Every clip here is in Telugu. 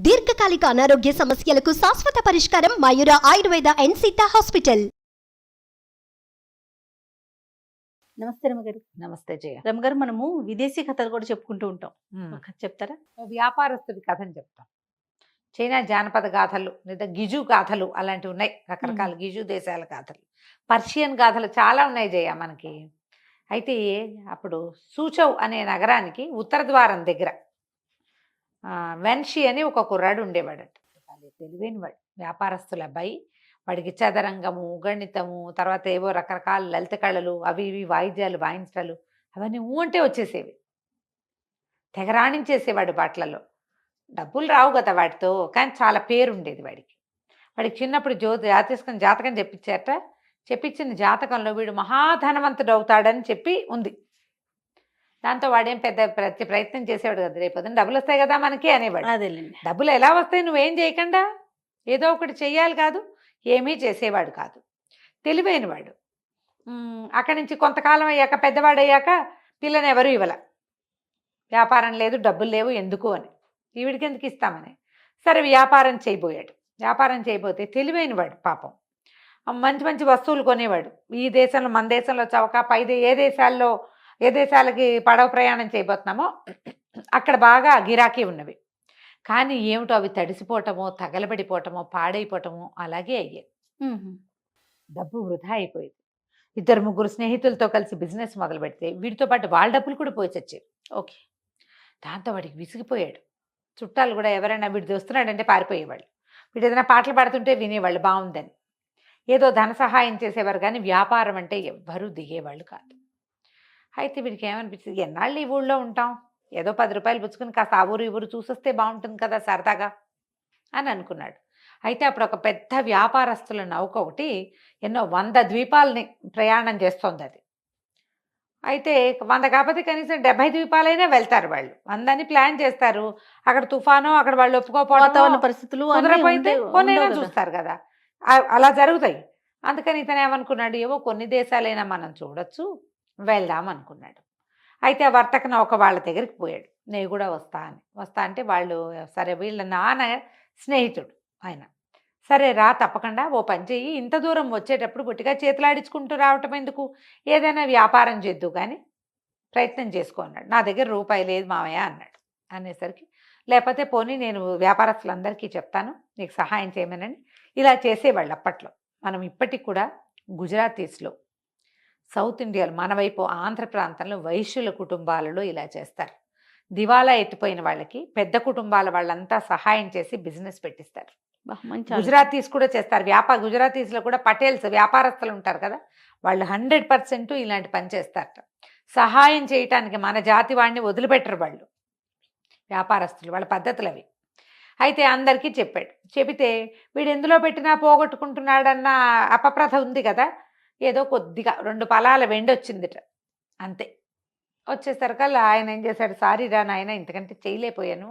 దీర్ఘకాలిక అనారోగ్య సమస్యలకు శాశ్వత పరిష్కారం మయూర ఆయుర్వేద అండ్ సిద్ధ హాస్పిటల్. నమస్తే రమగారు. నమస్తే జయ. రమగారు, మనము విదేశీ కథలు కూడా చెప్పుకుంటూ ఉంటాం. ఒక కథ చెప్తారా? వ్యాపారస్తుడి కథని చెప్తాం. చైనా జానపద గాథలు లేదా గిజు గాథలు అలాంటివి ఉన్నాయి, రకరకాల గిజు దేశాల గాథలు, పర్షియన్ గాథలు చాలా ఉన్నాయి జయ మనకి. అయితే అప్పుడు సూచౌ అనే నగరానికి ఉత్తర ద్వారం దగ్గర వెన్షి అని ఒక కుర్రాడు ఉండేవాడట. తెలివైనవాడు, వ్యాపారస్తుల అబ్బాయి. వాడికి చదరంగము, గణితము, తర్వాత ఏవో రకరకాల లలిత కళలు, అవి ఇవి వాయిద్యాలు వాయించడాలు అవన్నీ అంటే వచ్చేసేవి. తెగరాణించేసేవాడు బాట్లలో. డబ్బులు రావు కదా వాటితో, కానీ చాలా పేరు ఉండేది వాడికి. వాడికి చిన్నప్పుడు జాతకం చెప్పించారట. చెప్పించిన జాతకంలో వీడు మహాధనవంతుడు అవుతాడని చెప్పి ఉంది. దాంతో వాడేం పెద్ద ప్రయత్నం చేసేవాడు కదా, రేపొద్దున డబ్బులు వస్తాయి కదా మనకి అనేవాడు. అదేలేండి. డబ్బులు ఎలా వస్తాయి, నువ్వేం చేయకుండా ఏదో ఒకటి చెయ్యాలి కాదు, ఏమీ చేసేవాడు కాదు. తెలివైనవాడు. అక్కడి నుంచి కొంతకాలం అయ్యాక, పెద్దవాడయ్యాక పిల్లని ఎవరు ఇవ్వాల. వ్యాపారం లేదు, డబ్బులు లేవు, ఎందుకు అని. ఈవిడికి ఎందుకు ఇస్తామని సరే వ్యాపారం చేయబోయాడు. వ్యాపారం చేయబోతే తెలివైనవాడు పాపం. మంచి మంచి వస్తువులు కొనేవాడు. ఈ దేశంలో, మన దేశంలో చవక, ఏ దేశాలకి పడవ ప్రయాణం చేయబోతున్నామో అక్కడ బాగా గిరాకీ ఉన్నవి. కానీ ఏమిటో అవి తడిసిపోవటమో, తగలబడిపోవటమో, పాడైపోవటమో అలాగే అయ్యాయి. డబ్బు వృధా అయిపోయేది. 2-3 స్నేహితులతో కలిసి బిజినెస్ మొదలు పెడితే వీటితో పాటు వాళ్ళ డబ్బులు కూడా పోయి చచ్చేవి. ఓకే. దాంతో వాడికి విసిగిపోయాడు. చుట్టాలు కూడా ఎవరైనా వీడు వస్తున్నాడంటే పారిపోయేవాళ్ళు. వీడు ఏదైనా పాటలు పాడుతుంటే వినేవాళ్ళు బాగుందని. ఏదో ధన సహాయం చేసేవారు, కానీ వ్యాపారం అంటే ఎవ్వరూ దిగేవాళ్ళు కాదు. అయితే వీడికి ఏమనిపించింది, ఎన్నాళ్ళు ఈ ఊళ్ళో ఉంటాం, ఏదో 10 రూపాయలు పుచ్చుకుని కాస్త ఆ ఊరు ఈ ఊరు చూసొస్తే బాగుంటుంది కదా సరదాగా అని అనుకున్నాడు. అయితే అప్పుడు ఒక పెద్ద వ్యాపారస్తుల నౌక ఒకటి ఎన్నో 100 ద్వీపాలని ప్రయాణం చేస్తోంది అది. అయితే 100 కాకపోతే కనీసం 70 ద్వీపాలైనా వెళ్తారు వాళ్ళు. 100 అని ప్లాన్ చేస్తారు. అక్కడ తుఫాను, అక్కడ వాళ్ళు వాతావరణ పరిస్థితులు కుదరపోతే కొన్నైనా చూస్తారు కదా, అలా జరుగుతాయి. అందుకని ఇతను ఏమనుకున్నాడు, ఏవో కొన్ని దేశాలైనా మనం చూడొచ్చు, వెళ్దాం అనుకున్నాడు. అయితే ఆ వర్తక నౌక వాళ్ళ దగ్గరికి పోయాడు. నేను కూడా వస్తా అంటే వాళ్ళు సరే, వీళ్ళ నాన్న స్నేహితుడు ఆయన, సరే రా తప్పకుండా, ఓ పని చెయ్యి, ఇంత దూరం వచ్చేటప్పుడు గుట్టిగా చేతులాడించుకుంటూ రావటం ఎందుకు, ఏదైనా వ్యాపారం చేద్దు కానీ ప్రయత్నం చేసుకో అన్నాడు. నా దగ్గర రూపాయి లేదు మామయ్య అన్నాడు. అనేసరికి లేకపోతే పోనీ నేను వ్యాపారస్తులందరికీ చెప్తాను, నీకు సహాయం చేయమనని. ఇలా చేసేవాళ్ళు అప్పట్లో. మనం ఇప్పటికి కూడా గుజరాతీస్లో, సౌత్ ఇండియాలో, మన వైపు ఆంధ్ర ప్రాంతంలో వైశ్యుల కుటుంబాలలో ఇలా చేస్తారు. దివాలా ఎత్తిపోయిన వాళ్ళకి పెద్ద కుటుంబాల వాళ్ళంతా సహాయం చేసి బిజినెస్ పెట్టిస్తారు. గుజరాతీస్ కూడా చేస్తారు. గుజరాతీస్లో కూడా పటేల్స్ వ్యాపారస్తులు ఉంటారు కదా, వాళ్ళు 100% ఇలాంటి పని చేస్తారట. సహాయం చేయటానికి మన జాతి వాడిని వదిలిపెట్టరు వాళ్ళు వ్యాపారస్తులు, వాళ్ళ పద్ధతులు అవి. అయితే అందరికీ చెప్పాడు. చెబితే వీడు ఎందులో పెట్టినా పోగొట్టుకుంటున్నాడన్న అపప్రథ ఉంది కదా, ఏదో కొద్దిగా 2 పలాల వెండి వచ్చిందిట అంతే. వచ్చేసరికల్లా ఆయన ఏం చేశాడు, సారీ రా నాయన, ఇంతకంటే చేయలేకపోయాను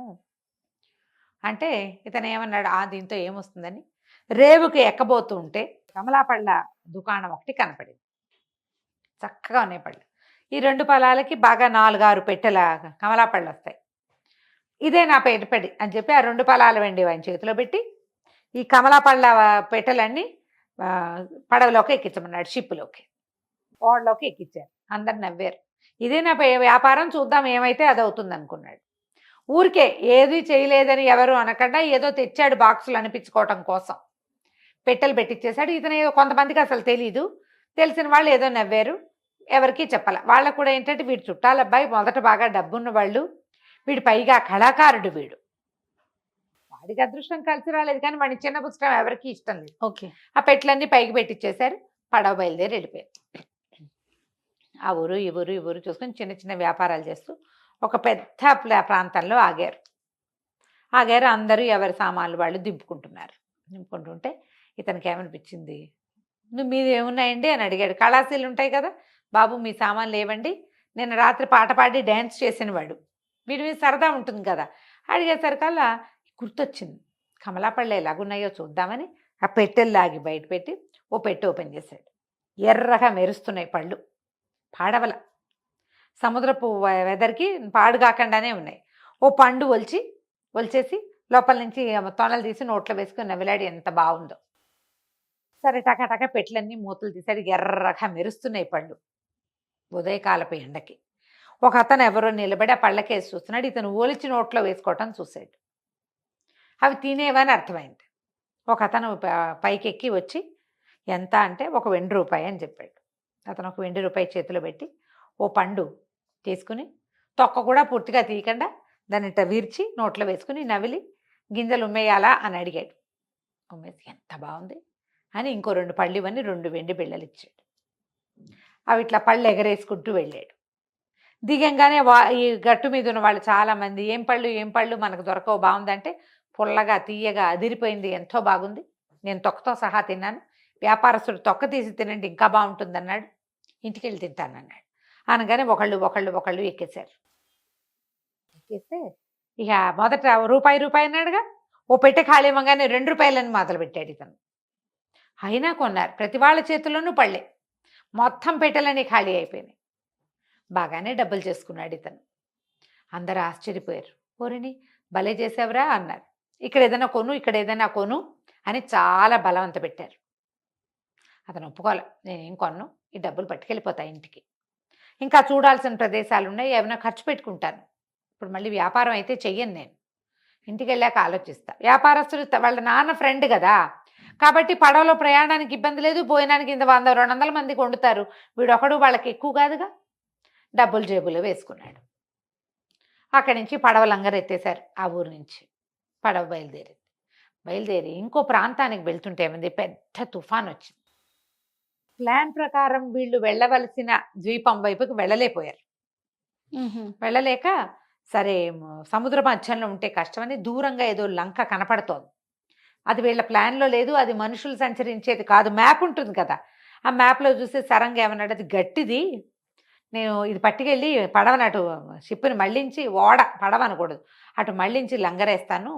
అంటే ఇతను ఏమన్నాడు, దీంతో ఏమొస్తుందని రేవుకి ఎక్కబోతూ ఉంటే కమలాపళ్ళ దుకాణం ఒకటి కనపడింది. చక్కగా ఉన్నాయి పళ్ళు. ఈ 2 పలాలకి బాగా 4-6 పెట్టెల కమలాపళ్ళు వస్తాయి. ఇదే నా పెట్టి అని చెప్పి ఆ 2 పలాల వెండి ఆయన చేతిలో పెట్టి ఈ కమలాపళ్ళ పెట్టెలన్నీ పడవలోకి ఎక్కించమన్నాడు. షిప్లోకి, ఓడలోకి ఎక్కించారు. అందరు నవ్వారు. ఇదే నా వ్యాపారం, చూద్దాం ఏమైతే అది అవుతుంది అనుకున్నాడు. ఊరికే ఏది చేయలేదని ఎవరు అనకుండా ఏదో తెచ్చాడు బాక్సులు అనిపించుకోవటం కోసం. పెట్టెలు పెట్టించేశాడు. ఇతను ఏదో కొంతమందికి అసలు తెలీదు, తెలిసిన వాళ్ళు ఏదో నవ్వారు, ఎవరికి చెప్పాల. వాళ్ళకు కూడా ఏంటంటే వీడు చుట్టాల అబ్బాయి, మొదట బాగా డబ్బున్న వాళ్ళు, వీడు పైగా కళాకారుడు, వాడికి అదృష్టం కలిసి రాలేదు, కానీ వాడిని చిన్న పుస్తకం ఎవరికి ఇష్టం లేదు. ఓకే. ఆ పెట్టెలన్నీ పైకి పెట్టించేశారు. పడవ బయలుదేరి వెళ్ళిపోయారు. ఆ ఊరు ఈ ఊరు చూసుకొని చిన్న చిన్న వ్యాపారాలు చేస్తూ ఒక పెద్ద ప్రాంతంలో ఆగారు. అందరూ ఎవరి సామాన్లు వాళ్ళు దింపుకుంటుంటే ఇతనికి ఏమనిపించింది, మీది ఏమున్నాయండి అని అడిగాడు. కళాశీలు ఉంటాయి కదా, బాబు మీ సామాన్లు ఏవండి, నిన్న రాత్రి పాట పాడి డ్యాన్స్ చేసిన వాడు, వీడి మీద సరదా ఉంటుంది కదా. అడిగేసరికల్లా గుర్తొచ్చింది, కమలాపళ్ళు ఎలాగున్నాయో చూద్దామని ఆ పెట్టెలు లాగి బయట పెట్టి ఓ పెట్టె ఓపెన్ చేశాడు. ఎర్రగా మెరుస్తున్నాయి పళ్ళు, పాడవల సముద్రపు వెదర్కి పాడు కాకుండానే ఉన్నాయి. ఓ పండు ఒలిచేసి లోపల నుంచి తొనలు తీసి నోట్లో వేసుకుని నవ్విలాడి ఎంత బాగుందో. సరే టకాటక పెట్లన్నీ మూతలు తీసాడు, ఎర్రగా మెరుస్తున్నాయి పళ్ళు ఉదయకాలపు ఎండకి. ఒక అతను ఎవరో నిలబడి ఆ పళ్ళకేసి చూస్తున్నాడు. ఇతను ఓలిచి నోట్లో వేసుకోవటం చూశాడు. అవి తినేవని అర్థమైంది. ఒక అతను పైకెక్కి వచ్చి ఎంత అంటే ఒక ₹1 అని చెప్పాడు. అతను ఒక ₹1 చేతిలో పెట్టి ఓ పండు తీసుకుని తొక్క కూడా పూర్తిగా తీయకుండా దాన్ని ఇట్ట విరిచి నోట్లో వేసుకుని నవిలి గింజలు ఉమ్మేయాలా అని అడిగాడు. ఉమ్మేసి ఎంత బాగుంది అని ఇంకో 2 పళ్ళు ఇవన్నీ 2 వెండి బిళ్ళలు ఇచ్చాడు. అవి ఇట్లా పళ్ళు ఎగరేసుకుంటూ వెళ్ళాడు. దిగంగానే ఈ గట్టు మీద ఉన్న వాళ్ళు చాలామంది ఏం పళ్ళు మనకు దొరకవు, బాగుందంటే పుల్లగా తీయగా అదిరిపోయింది, ఎంతో బాగుంది, నేను తొక్కతో సహా తిన్నాను, వ్యాపారస్తుడు తొక్క తీసి తినండి ఇంకా బాగుంటుంది అన్నాడు. ఇంటికి వెళ్ళి తింటానన్నాడు. అనగానే ఒకళ్ళు ఎక్కేశారు. ఎక్కేస్తే ఇక మొదట రూపాయి అన్నాడుగా, ఓ పెట్టె ఖాళీ ఇవ్వగానే ₹2 మొదలుపెట్టాడు ఇతను. అయినా కొన్నారు. ప్రతి వాళ్ళ చేతుల్లోనూ పళ్ళే, మొత్తం పెట్టెలన్నీ ఖాళీ అయిపోయినాయి. బాగానే డబ్బులు చేసుకున్నాడు ఇతను. అందరూ ఆశ్చర్యపోయారు. ఓరిని భలే చేసావురా అన్నారు. ఇక్కడ ఏదైనా కొను అని చాలా బలవంత పెట్టారు. అతను ఒప్పుకోలే, నేనేం కొన్ను, ఈ డబ్బులు పట్టుకెళ్ళిపోతాయి ఇంటికి, ఇంకా చూడాల్సిన ప్రదేశాలు ఉన్నాయి, ఏమైనా ఖర్చు పెట్టుకుంటాను, ఇప్పుడు మళ్ళీ వ్యాపారం అయితే చెయ్యను, నేను ఇంటికి వెళ్ళాక ఆలోచిస్తా. వ్యాపారస్తుడు వాళ్ళ నాన్న ఫ్రెండ్ కదా, కాబట్టి పడవలో ప్రయాణానికి ఇబ్బంది లేదు, భోజనానికి ఇంత 100-200 మందికి వండుతారు, వీడొకడు వాళ్ళకి ఎక్కువ కాదుగా. డబ్బులు జేబులో వేసుకున్నాడు. అక్కడి నుంచి పడవ లంగరెత్తేశారు. ఆ ఊరు నుంచి పడవ బయలుదేరి ఇంకో ప్రాంతానికి వెళ్తుంటే ఏమైంది, పెద్ద తుఫాన్ వచ్చింది. ప్లాన్ ప్రకారం వీళ్ళు వెళ్ళవలసిన ద్వీపం వైపుకి వెళ్ళలేకపోయారు. వెళ్ళలేక సరే సముద్ర మధ్యంలో ఉంటే కష్టమని దూరంగా ఏదో లంక కనపడుతోంది. అది వీళ్ళ ప్లాన్లో లేదు, అది మనుషులు సంచరించేది కాదు. మ్యాప్ ఉంటుంది కదా, ఆ మ్యాప్లో చూస్తే సరంగా ఏమన్నాడు, అది గట్టిది, నేను ఇది పట్టుకెళ్ళి పడవని అటు షిప్ని మళ్ళించి పడవ అనకూడదు, అటు మళ్ళించి లంగరేస్తాను,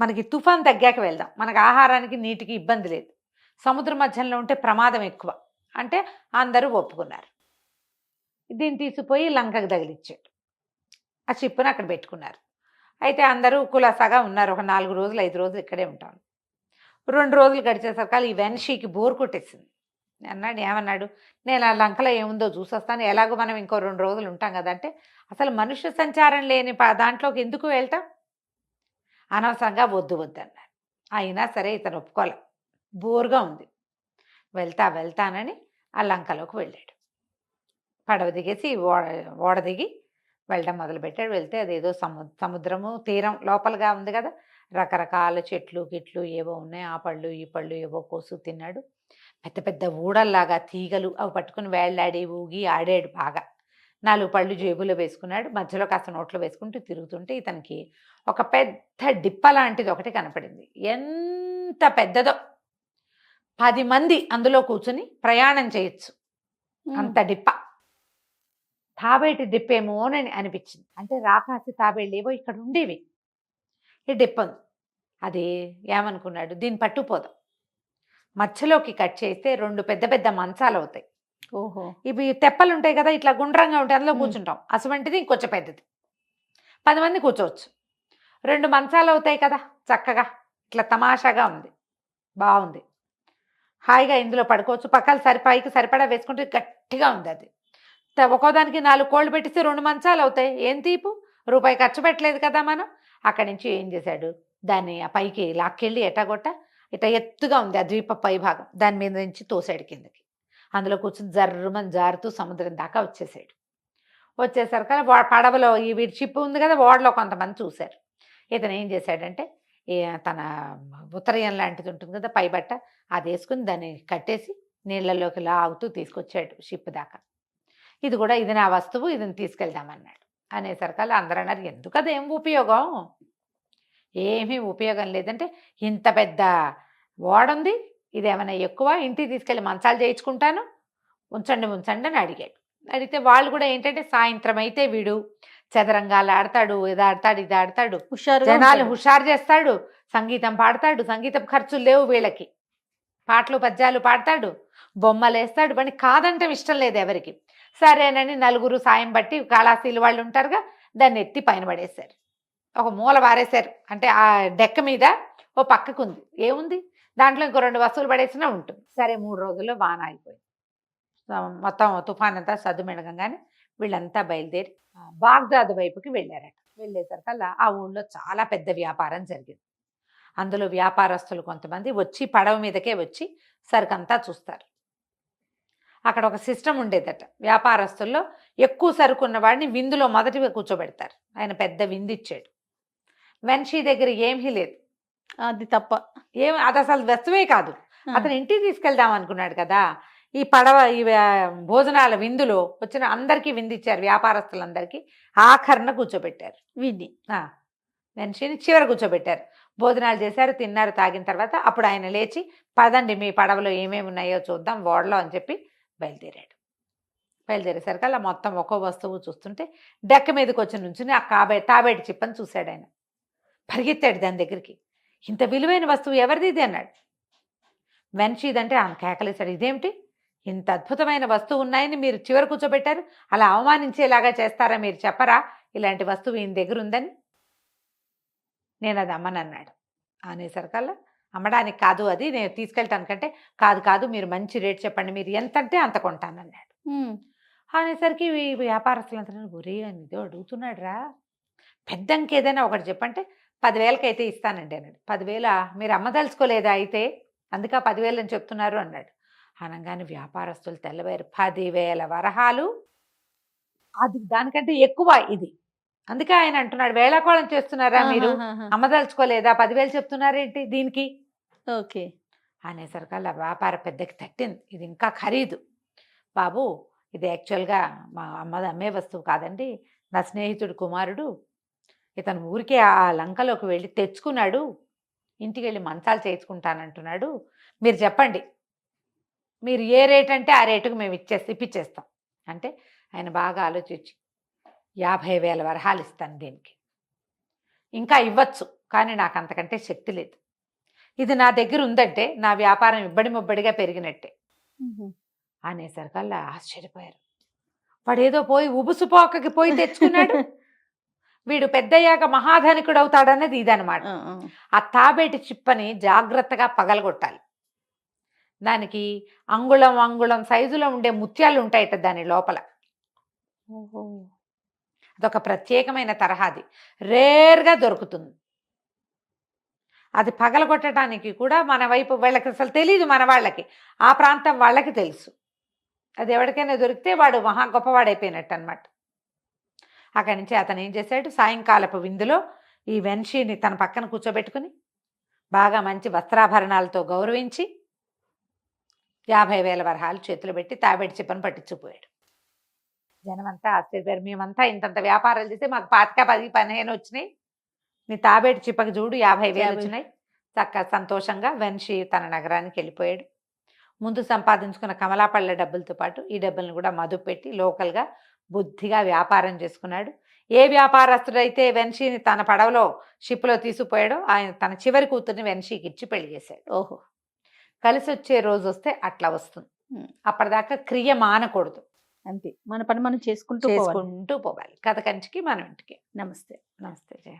మనకి తుఫాన్ తగ్గాక వెళ్దాం, మనకు ఆహారానికి నీటికి ఇబ్బంది లేదు, సముద్ర మధ్యంలో ఉంటే ప్రమాదం ఎక్కువ అంటే అందరూ ఒప్పుకున్నారు. దీన్ని తీసుకుపోయి లంకకు తగిలిచ్చాడు. ఆ షిప్ని అక్కడ పెట్టుకున్నారు. అయితే అందరూ కులాసాగా ఉన్నారు. ఒక 4 రోజులు 5 రోజులు ఇక్కడే ఉంటాను. 2 రోజులు గడిచేసరికి ఈ వెన్షీకి బోర్ కొట్టేసింది. ఏమన్నాడు, నేను ఆ లంకలో ఏముందో చూసొస్తాను, ఎలాగో మనం ఇంకో 2 రోజులు ఉంటాం కదా అంటే, అసలు మనుష్య సంచారం లేని దాంట్లోకి ఎందుకు వెళ్తాం, అనవసరంగా వద్దు అన్నారు. అయినా సరే ఇతను ఒప్పుకోలే, బోర్గా ఉంది, వెళ్తానని ఆ లంకలోకి వెళ్ళాడు. పడవ దిగేసి ఓడ దిగి వెళ్ళడం మొదలుపెట్టాడు. వెళ్తే అదేదో సముద్రము తీరం లోపలగా ఉంది కదా, రకరకాల చెట్లు గిట్లు ఏవో ఉన్నాయి, ఆ పళ్ళు ఈ పళ్ళు ఏవో కోసు తిన్నాడు. పెద్ద పెద్ద ఊడల్లాగా తీగలు అవి పట్టుకుని వేళ్లాడి ఊగి ఆడాడు బాగా. 4 పళ్ళు జేబులో వేసుకున్నాడు. మధ్యలో కాస్త నోట్లో వేసుకుంటూ తిరుగుతుంటే ఇతనికి ఒక పెద్ద డిప్ప లాంటిది ఒకటి కనపడింది. ఎంత పెద్దదో, 10 మంది అందులో కూర్చుని ప్రయాణం చేయొచ్చు అంత డిప్ప. తాబేటి డిప్పేమోనని అనిపించింది. అంటే రాకాసి తాబేళ్ళు ఏవో ఇక్కడ ఉండేవి, ఈ డిప్ప ఉంది. అది ఏమనుకున్నాడు, దీన్ని పట్టుపోదాం, మధ్యలోకి కట్ చేస్తే 2 పెద్ద పెద్ద మంచాలు అవుతాయి. ఓహో, ఇవి తెప్పలు ఉంటాయి కదా, ఇట్లా గుండ్రంగా ఉంటాయి, అందులో కూర్చుంటాం. అటువంటిది ఇంకొంచెం పెద్దది, 10 మంది కూర్చోవచ్చు. 2 మంచాలు అవుతాయి కదా, చక్కగా ఇట్లా తమాషాగా ఉంది, బాగుంది, హాయిగా ఇందులో పడుకోవచ్చు. పక్కన పైకి సరిపడా వేసుకుంటే గట్టిగా ఉంది. అది ఒక్కోదానికి 4 కోళ్ళు పెట్టిస్తే 2 మంచాలు అవుతాయి. ఏం తీపు, ₹1 ఖర్చు పెట్టలేదు కదా మనం. అక్కడి నుంచి ఏం చేశాడు, దాన్ని ఆ పైకి లాక్కెళ్ళి ఎటాగొట్ట ఇట్లా ఎత్తుగా ఉంది ఆ ద్వీప పై భాగం, దాని మీద నుంచి తోసాడు కిందకి. అందులో కూర్చొని జర్రమని జారుతూ సముద్రం దాకా వచ్చేసాడు. వచ్చేసరికి పడవలో ఈ వీడి షిప్ ఉంది కదా, ఓడలో కొంతమంది చూశారు. ఇతను ఏం చేశాడంటే తన ఉత్తరయం లాంటిది ఉంటుంది కదా పై బట్ట, అది వేసుకుని దాన్ని కట్టేసి నీళ్ళలోకి లాగుతూ తీసుకొచ్చాడు షిప్ దాకా. ఇది కూడా ఇది నా వస్తువు, ఇదిని తీసుకెళ్దామన్నాడు. అనేసరికి అందరూ అన్నారు, ఎందుకు అదేం ఉపయోగం, ఏమీ ఉపయోగం లేదంటే, ఇంత పెద్ద ఓడుంది, ఇదేమైనా ఎక్కువ, ఇంటికి తీసుకెళ్ళి మంచాలు చేయించుకుంటాను, ఉంచండి అని అడిగాడు. అడిగితే వాళ్ళు కూడా ఏంటంటే, సాయంత్రం అయితే వీడు చదరంగాలు ఆడతాడు, ఇది ఆడతాడు, జనాలు హుషారు చేస్తాడు, సంగీతం పాడతాడు, సంగీతం ఖర్చులు లేవు వీళ్ళకి, పాటలు పద్యాలు పాడతాడు, బొమ్మలు వేస్తాడు, పని కాదంటే ఇష్టం లేదు ఎవరికి. సరేనని 4 సాయం బట్టి కళాశీలు వాళ్ళు ఉంటారుగా, దాన్ని ఎత్తి పైన పడేశారు. ఒక మూల వారేశారు. అంటే ఆ డెక్క మీద ఓ పక్కకు ఉంది. ఏముంది దాంట్లో ఇంకో 2 వస్తువులు పడేసినా ఉంటుంది. సరే 3 రోజుల్లో వాన అయిపోయింది. మొత్తం తుఫాన్ అంతా సద్దుమెణగంగానే వీళ్ళంతా బయలుదేరి బాగ్దాద్ వైపుకి వెళ్ళారట. వెళ్ళేసరికల్లా ఆ ఊళ్ళో చాలా పెద్ద వ్యాపారం జరిగింది. అందులో వ్యాపారస్తులు కొంతమంది వచ్చి పడవ మీదకే వచ్చి సరుకంతా చూస్తారు. అక్కడ ఒక సిస్టమ్ ఉండేదట. వ్యాపారస్తుల్లో ఎక్కువ సరుకు ఉన్నవాడిని విందులో మొదటిగా కూర్చోబెడతారు. ఆయన పెద్ద విందు ఇచ్చాడు. వెన్షీ దగ్గర ఏమీ లేదు. అది తప్ప అది అసలు వస్తువే కాదు. అతను ఇంటికి తీసుకెళ్దాం అనుకున్నాడు కదా. ఈ పడవ ఈ భోజనాల విందులో వచ్చిన అందరికీ విందు ఇచ్చారు. వ్యాపారస్తులందరికీ ఆఖరణ కూర్చోబెట్టారు. విధి వెన్షీని చివర కూర్చోబెట్టారు. భోజనాలు చేశారు, తిన్నారు, తాగిన తర్వాత అప్పుడు ఆయన లేచి పదండి మీ పడవలో ఏమేమి ఉన్నాయో చూద్దాం ఓడలో అని చెప్పి బయలుదేరాడు. బయలుదేరేసరికి అలా మొత్తం ఒక్కో వస్తువు చూస్తుంటే డెక్క మీదకి వచ్చి నుంచుని ఆ తాబేటి చిప్పని చూశాడు. ఆయన పరిగెత్తాడు దాని దగ్గరికి. ఇంత విలువైన వస్తువు ఎవరిది ఇది అన్నాడు. వెన్షీదంటే ఆయన కేకలేశాడు. ఇదేమిటి, ఇంత అద్భుతమైన వస్తువు ఉన్నాయని మీరు చివరి కూర్చోబెట్టారు, అలా అవమానించేలాగా చేస్తారా, మీరు చెప్పరా ఇలాంటి వస్తువు ఈయన దగ్గర ఉందని. నేను అది అమ్మనన్నాడు. అనేసరికల్లా అమ్మడానికి కాదు, అది నేను తీసుకెళ్ళటానికంటే కాదు కాదు మీరు మంచి రేట్ చెప్పండి, మీరు ఎంత అంటే అంత కొంటానన్నాడు. అనేసరికి ఈ వ్యాపారస్తులంతా ఒరే అని ఇదో అడుగుతున్నాడు రా, పెద్దంకి ఏదైనా ఒకటి చెప్పంటే 10,000కి అయితే ఇస్తానండి అన్నాడు. 10,000 మీరు అమ్మదలుచుకోలేదా అయితే, అందుకే 10,000 అని చెప్తున్నారు అన్నాడు. అనగానే వ్యాపారస్తులు తెల్లవారు 10,000 వరహాలు, అది దానికంటే ఎక్కువ ఇది. అందుకే ఆయన అంటున్నాడు వేళాకోళం చేస్తున్నారా మీరు, అమ్మదలుచుకోలేదా, 10,000 చెప్తున్నారేంటి దీనికి. ఓకే అనేసరికల్లా వ్యాపార పెద్దకి తట్టింది. ఇది ఇంకా ఖరీదు బాబు, ఇది యాక్చువల్గా మా అమ్మే వస్తువు కాదండి, నా స్నేహితుడు కుమారుడు, ఇతను ఊరికే ఆ లంకలోకి వెళ్ళి తెచ్చుకున్నాడు, ఇంటికి వెళ్ళి మంచాలు చేయించుకుంటానంటున్నాడు, మీరు చెప్పండి, మీరు ఏ రేట్ అంటే ఆ రేటుకు మేము ఇప్పించేస్తాం అంటే ఆయన బాగా ఆలోచించి 50,000 వరహాలు ఇస్తాను దీనికి, ఇంకా ఇవ్వచ్చు కానీ నాకు అంతకంటే శక్తి లేదు, ఇది నా దగ్గర ఉందంటే నా వ్యాపారం ఇబ్బడి ముబ్బడిగా పెరిగినట్టే. అనేసరికల్లా ఆశ్చర్యపోయారు. వాడేదో పోయి ఉబుసుపోకకి పోయి తెచ్చుకున్నాడు, వీడు పెద్దయ్యాక మహాధనికుడు అవుతాడన్నది ఇదనమాట. ఆ తాబేటి చిప్పని జాగ్రత్తగా పగలగొట్టాలి. దానికి అంగుళం అంగుళం సైజులో ఉండే ముత్యాలు ఉంటాయట దాని లోపల. అదొక ప్రత్యేకమైన తరహాది, రేర్గా దొరుకుతుంది. అది పగలగొట్టడానికి కూడా మన వైపు వాళ్ళకి అసలు తెలీదు, మన వాళ్ళకి ఆ ప్రాంతం వాళ్ళకి తెలుసు. అది ఎవరికైనా దొరికితే వాడు మహా గొప్పవాడైపోయినట్టు అనమాట. అక్కడి నుంచి అతను ఏం చేశాడు, సాయంకాలపు విందులో ఈ వెన్షీని తన పక్కన కూర్చోబెట్టుకుని బాగా మంచి వస్త్రాభరణాలతో గౌరవించి 50,000 వరహాలు చేతులు పెట్టి తాబేటి చిప్పను పట్టించుకుపోయాడు. జనమంతా ఆశ్చర్యపోయారు. మేమంతా ఇంతంత వ్యాపారాలు చేస్తే మాకు 25, 15 వచ్చినాయి, నీ తాబేటి చిప్పకి చూడు 50,000 వచ్చినాయి. చక్కగా సంతోషంగా వెన్షీ తన నగరానికి వెళ్ళిపోయాడు. ముందు సంపాదించుకున్న కమలాపళ్ళ డబ్బులతో పాటు ఈ డబ్బులను కూడా మదుపు పెట్టి లోకల్గా బుద్ధిగా వ్యాపారం చేసుకున్నాడు. ఏ వ్యాపారస్తుడైతే వెన్షీని తన పడవలో షిప్లో తీసుకుపోయాడో ఆయన తన చివరి కూతుర్ని వెన్షీకి ఇచ్చి పెళ్లి చేశాడు. ఓహో, కలిసి వచ్చే రోజు వస్తే అట్లా వస్తుంది. అప్పటిదాకా క్రియ మానకూడదు, అంతే, మన పని మనం చేసుకుంటూ పోవాలి. కథ కంచికి మనం ఇంటికి. నమస్తే. నమస్తే జయ.